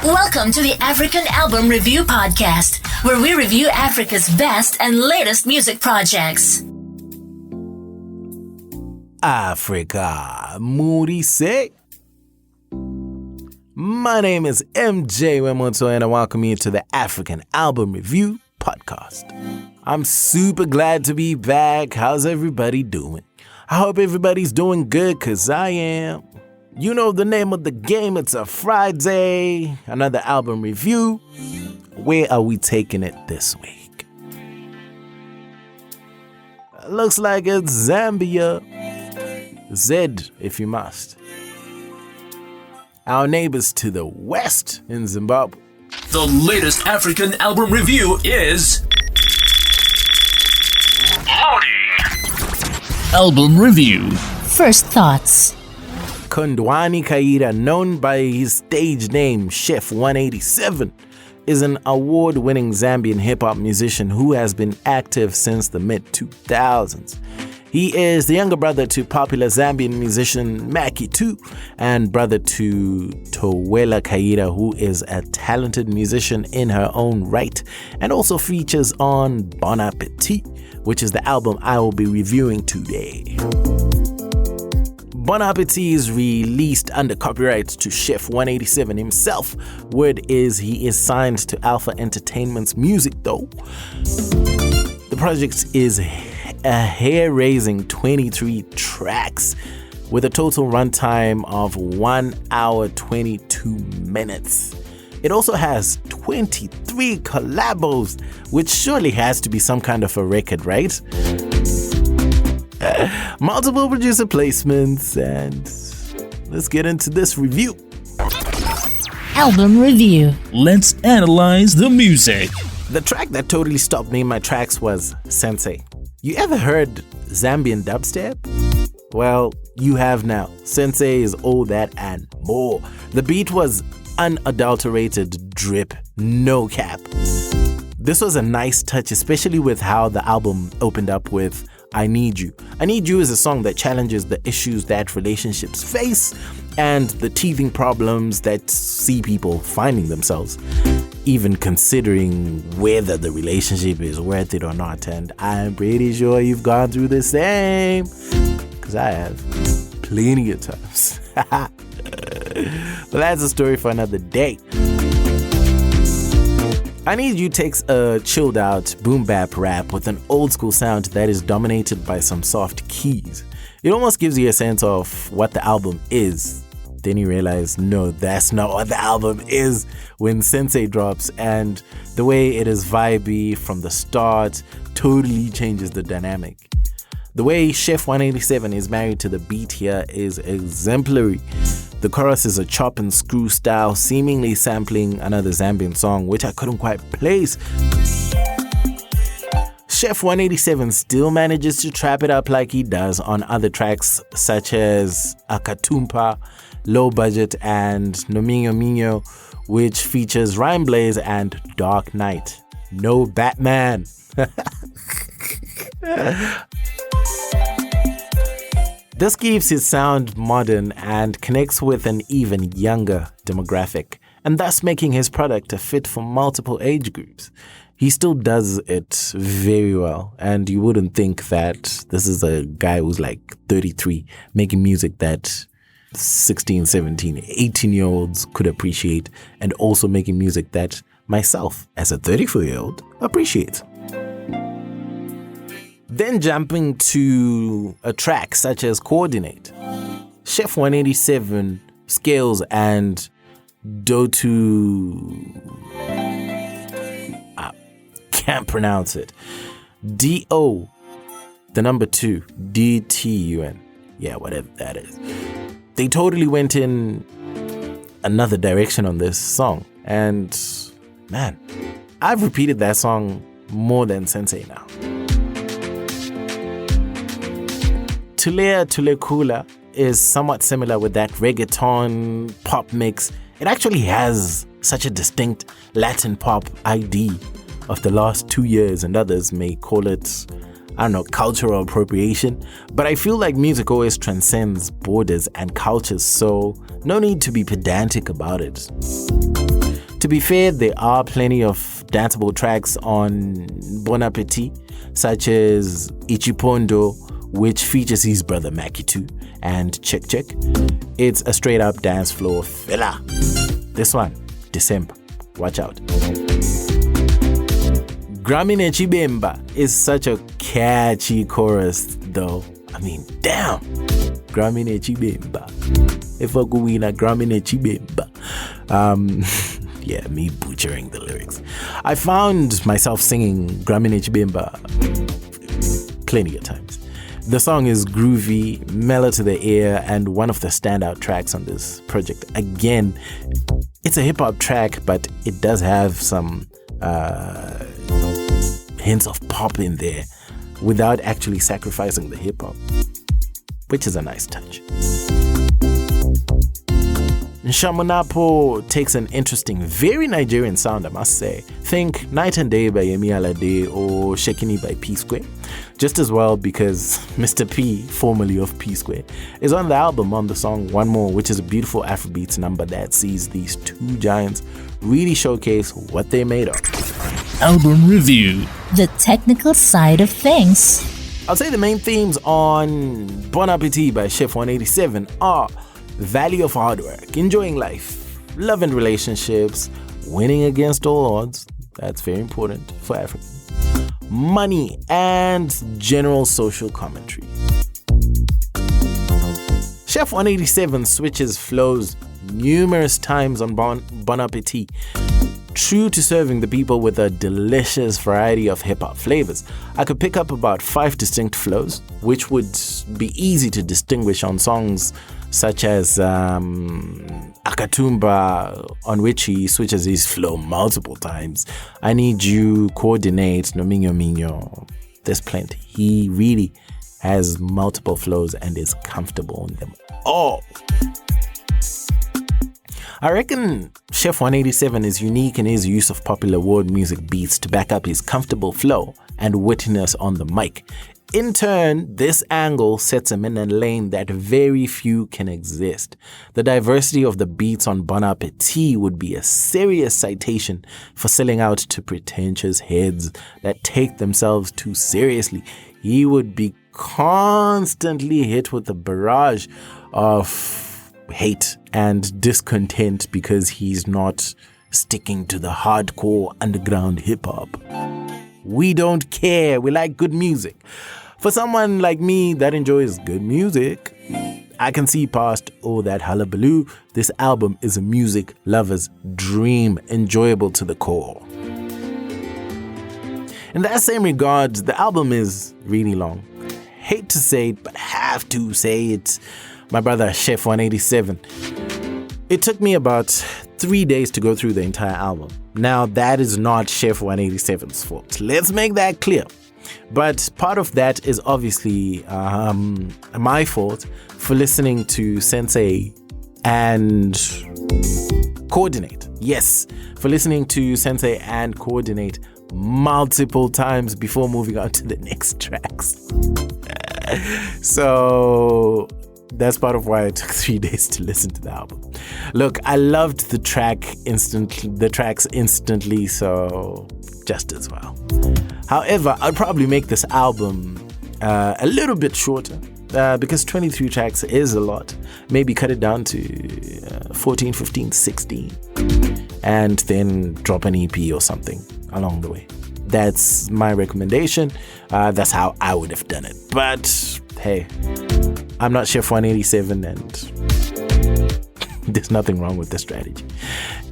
Welcome to the African Album Review Podcast, where we review Africa's best and latest music projects. Africa, Moody say. My name is MJ Wemoto and I welcome you to the African Album Review Podcast. I'm super glad to be back. How's everybody doing? I hope everybody's doing good, cause I am. You know the name of the game, it's a Friday, another album review. Where are we taking it this week? Looks like it's Zambia. Z, if you must. Our neighbors to the west in Zimbabwe. The latest African album review is... Loading! Album review. First thoughts. Kondwani Kaira, known by his stage name Chef 187, is an award-winning Zambian hip-hop musician who has been active since the mid-2000s. He is the younger brother to popular Zambian musician Maki 2 and brother to Towela Kaira, who is a talented musician in her own right and also features on Appetit, which is the album I will be reviewing today. Appetit is released under copyright to Chef 187 himself. Word is he is signed to Alpha Entertainment's music though. The project is a hair-raising 23 tracks with a total runtime of 1 hour 22 minutes. It also has 23 collabos, which surely has to be some kind of a record, right? Multiple producer placements, and let's get into this review. Album review. Let's analyze the music. The track that totally stopped me in my tracks was Sensei. You ever heard Zambian dubstep? Well, you have now. Sensei is all that and more. The beat was unadulterated drip, no cap. This was a nice touch, especially with how the album opened up with I Need You. I Need You is a song that challenges the issues that relationships face and the teething problems that see people finding themselves, even considering whether the relationship is worth it or not. And I'm pretty sure you've gone through the same, because I have plenty of times. But that's a story for another day. I Need You takes a chilled out boom bap rap with an old school sound that is dominated by some soft keys. It almost gives you a sense of what the album is. Then you realize, no, that's not what the album is when Sensei drops, and the way it is vibey from the start totally changes the dynamic. The way Chef 187 is married to the beat here is exemplary. The chorus is a chop and screw style, seemingly sampling another Zambian song, which I couldn't quite place. Chef 187 still manages to trap it up like he does on other tracks such as Akatumpa, Low Budget, and Nominho Minho, which features Rhyme Blaze and Dark Knight. No Batman. This keeps his sound modern and connects with an even younger demographic, and thus making his product a fit for multiple age groups. He still does it very well, and you wouldn't think that this is a guy who's like 33 making music that 16, 17, 18-year-olds could appreciate, and also making music that myself, as a 34-year-old, appreciates. Then jumping to a track such as Coordinate, Chef 187 scales and can't pronounce it. D-O, the number 2, D-T-U-N. Yeah, whatever that is. They totally went in another direction on this song. And man, I've repeated that song more than Sensei now. Tulea Tulekula is somewhat similar with that reggaeton pop mix. It actually has such a distinct Latin pop ID of the last 2 years, and others may call it, I don't know, cultural appropriation. But I feel like music always transcends borders and cultures, so no need to be pedantic about it. To be fair, there are plenty of danceable tracks on Bon Appetit, such as Ichipondo, which features his brother Makitu, and Check Check. It's a straight up dance floor filler. This one, December. Watch out. Gramine Chibemba is such a catchy chorus though. I mean, damn. Gramine Chibemba. If I go in a Gramine Chibemba. Yeah, me butchering the lyrics. I found myself singing Gramine Chibemba plenty of times. The song is groovy, mellow to the ear, and one of the standout tracks on this project. Again, it's a hip-hop track, but it does have some hints of pop in there without actually sacrificing the hip-hop, which is a nice touch. Nshamunapo takes an interesting, very Nigerian sound, I must say. Think Night and Day by Yemi Alade or Shekini by P-Square. Just as well because Mr. P, formerly of P-Square, is on the album on the song One More, which is a beautiful Afrobeats number that sees these two giants really showcase what they're made of. Album review. The technical side of things. I'll say the main themes on Bon Appetit by Chef 187 are value of hard work, enjoying life, love and relationships, winning against all odds. That's very important for Africans. Money and general social commentary. Chef 187 switches flows numerous times on Bon Appetit, true to serving the people with a delicious variety of hip-hop flavors. I could pick up about 5 distinct flows, which would be easy to distinguish on songs such as Akatumba, on which he switches his flow multiple times. I Need You, Coordinate, Nominyo Minyo. There's plenty. He really has multiple flows and is comfortable in them all. I reckon Chef 187 is unique in his use of popular world music beats to back up his comfortable flow and wittiness on the mic. In turn, this angle sets him in a lane that very few can exist. The diversity of the beats on Bon Appetit would be a serious citation for selling out to pretentious heads that take themselves too seriously. He would be constantly hit with a barrage of hate and discontent because he's not sticking to the hardcore underground hip-hop. We don't care. We like good music. For someone like me that enjoys good music, I can see past all that hullabaloo. This album is a music lover's dream, enjoyable to the core. In that same regard, the album is really long. Hate to say it, but have to say it. My brother, Chef 187. It took me about 3 days to go through the entire album. Now, that is not Chef 187's fault. Let's make that clear. But part of that is obviously my fault for listening to Sensei and Coordinate. Yes, for listening to Sensei and Coordinate multiple times before moving on to the next tracks. So that's part of why it took 3 days to listen to the album. Look, I loved the tracks instantly, so just as well. However, I'd probably make this album a little bit shorter because 23 tracks is a lot. Maybe cut it down to 14, 15, 16 and then drop an EP or something along the way. That's my recommendation. That's how I would have done it. But hey, I'm not Chef 187 and there's nothing wrong with the strategy.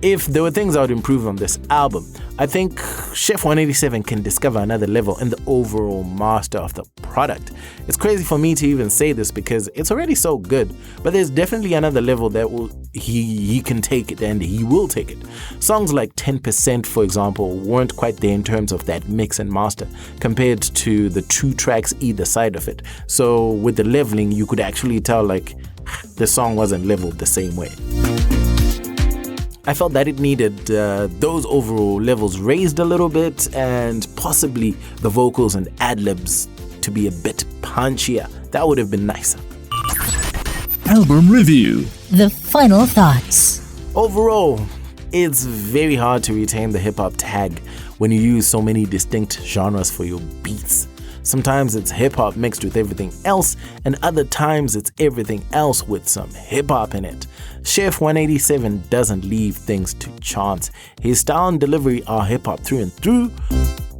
If there were things I would improve on this album, I think Chef 187 can discover another level in the overall master of the product. It's crazy for me to even say this because it's already so good, but there's definitely another level that he can take it and he will take it. Songs like 10%, for example, weren't quite there in terms of that mix and master compared to the 2 tracks either side of it. So with the leveling, you could actually tell like the song wasn't leveled the same way. I felt that it needed those overall levels raised a little bit and possibly the vocals and ad-libs to be a bit punchier. That would have been nicer. Album review. The final thoughts. Overall, it's very hard to retain the hip-hop tag when you use so many distinct genres for your beats. Sometimes it's hip-hop mixed with everything else, and other times it's everything else with some hip-hop in it. Chef 187 doesn't leave things to chance. His style and delivery are hip-hop through and through.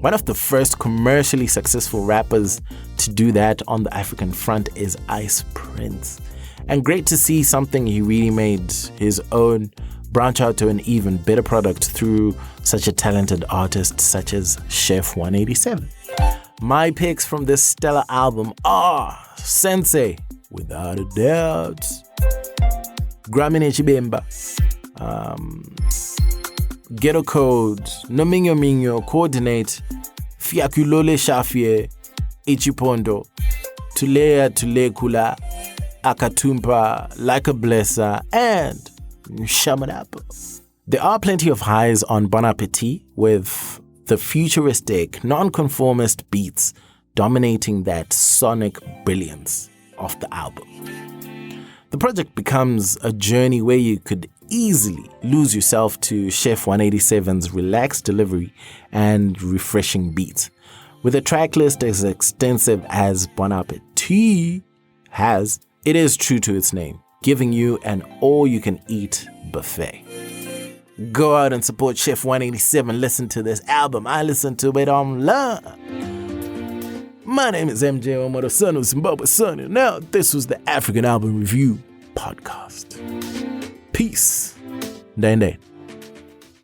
One of the first commercially successful rappers to do that on the African front is Ice Prince. And great to see something he really made his own branch out to an even better product through such a talented artist such as Chef 187. My picks from this stellar album are Sensei, without a doubt, Gramine Chibemba, Ghetto Code, Nomingo Mingo, Coordinate, Fiakulole Shafie, Ichipondo, Tulea Tulekula, Akatumpa, Like a Blesser, and Shamanapa. There are plenty of highs on Bon Appetit, with the futuristic, non-conformist beats dominating that sonic brilliance of the album. The project becomes a journey where you could easily lose yourself to Chef 187's relaxed delivery and refreshing beats. With a track list as extensive as Bon Appetit has, it is true to its name, giving you an all-you-can-eat buffet. Go out and support Chef 187. Listen to this album. I listen to it online. My name is MJ Wemoto, son of Zimbabwe son. And now this was the African Album Review Podcast. Peace. Day and day.